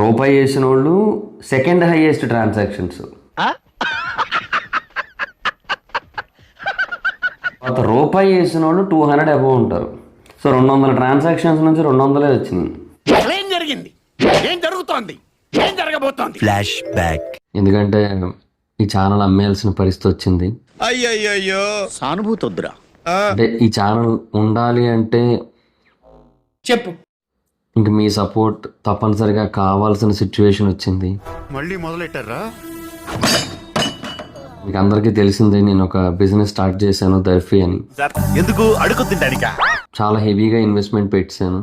రూపాయి వేసిన వాళ్ళు సెకండ్ హైయెస్ట్ ట్రాన్సాక్షన్స్. తర్వాత రూపాయి వేసిన వాళ్ళు 200 అబోవ్ ఉంటారు. సో 200 ట్రాన్సాక్షన్స్ నుంచి 200 వచ్చింది. ఏం జరిగింది, ఏం జరుగుతోంది, ఏం జరగబోతోంది? Flash back. ఎందుకంటే ఈ ఛానల్ అమ్మేయాల్సిన పరిస్థితి వచ్చింది. అయ్యయ్యో, సానుభూతి వద్దురా. అంటే ఈ ఛానల్ ఉండాలి అంటే చెప్పు. ఇంక మీ సపోర్ట్ తప్పనిసరిగా కావాల్సిన సిచ్యువేషన్ వచ్చింది. మళ్ళీ మొదలెట్టారా? మీకు అందరికీ తెలిసిందే, నేను ఒక బిజినెస్ స్టార్ట్ చేశాను, దర్ఫీ అని. ఎందుకు అడుగు తింటానికా? చాలా హెవీగా ఇన్వెస్ట్మెంట్ పెట్టాను.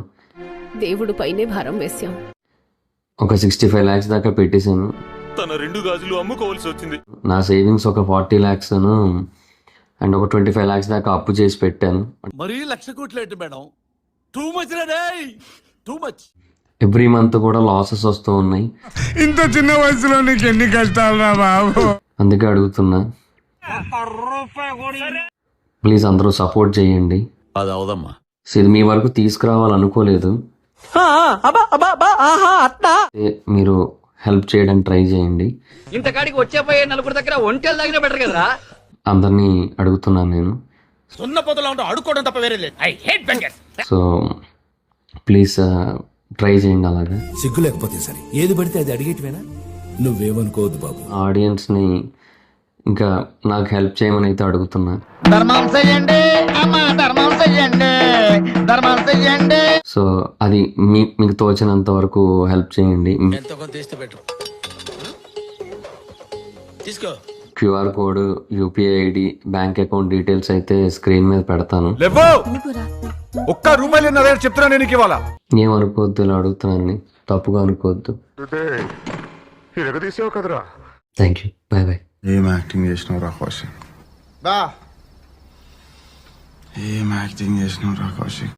దేవుడు పైనే భారం వేశాం. ఒక 65 lakhs దాకా పెట్టేశాను. తన 2 గాజులు అమ్ముకోవాల్సి వచ్చింది. నా సేవింగ్స్ ఒక 40 lakhs అండ్ ఒక 25 lakhs దాకా అప్పు చేసి పెట్టాను. మరీ 1,00,000 కోట్లు ఏంటి మేడం? టూ మచ్ రే, టూ మచ్. ఎవ్రీ మంత్ కూడా లాసెస్ వస్తూ ఉన్నాయి. ఇంత చిన్న వయసులో నీకు ఎన్ని కష్టాలు రా బాబు. అందుకే అడుగుతున్నా, ప్లీజ్ అందరూ సపోర్ట్ చేయండి. అది అవదమ్మా. ఇది మీ వరకు తీసుకురావాలనుకోలేదు, మీరు హెల్ప్ చేయడానికి ట్రై చేయండి. ఇంతకాడికి వచ్చేపోయే నలుగురు దగ్గర ఒంటెలు తాగిన బెటర్ కదరా. అందరినీ అడుగుతున్నాను నేను. సున్న పొదలో ఉంటూ అడుక్కోవడం తప్ప వేరే లేదు. I hate bangers. So please try చేయండి. అలాగే సిగ్గు లేకపోతే సరే, ఏది పడితే అది అడిగేటివేనా? నువ్వేమనుకోవద్దు బాబు. ఆడియన్స్ని ఇంకా నాకు హెల్ప్ చేయమని అయితే అడుగుతున్నా. ధర్మం చెయ్యండి అమ్మా, ధర్మం చెయ్యండి, ధర్మం చెయ్యండి. సో అది మీకు తోచినంత వరకు హెల్ప్ చేయండి. ఎంతో కొంత తీస్తే పెట్టు, తీసుకో. QR code, UPI ID, bank account details అయితే స్క్రీన్ మీద పెడతాను. ఒక్క రూపాయలు నా దగ్గర చెప్తున్నా నేను ఇవాళ. ఏమనుకోవద్దు, ఇలా అడుగుతున్నాను, తప్పుగా అనుకోవద్దు. తీసావు కదరా. Thank you, bye bye. ఏం యాక్టింగ్ చేసినావు రా కౌశిక్, ఏం యాక్టింగ్ చేసినావు రా కౌశిక్.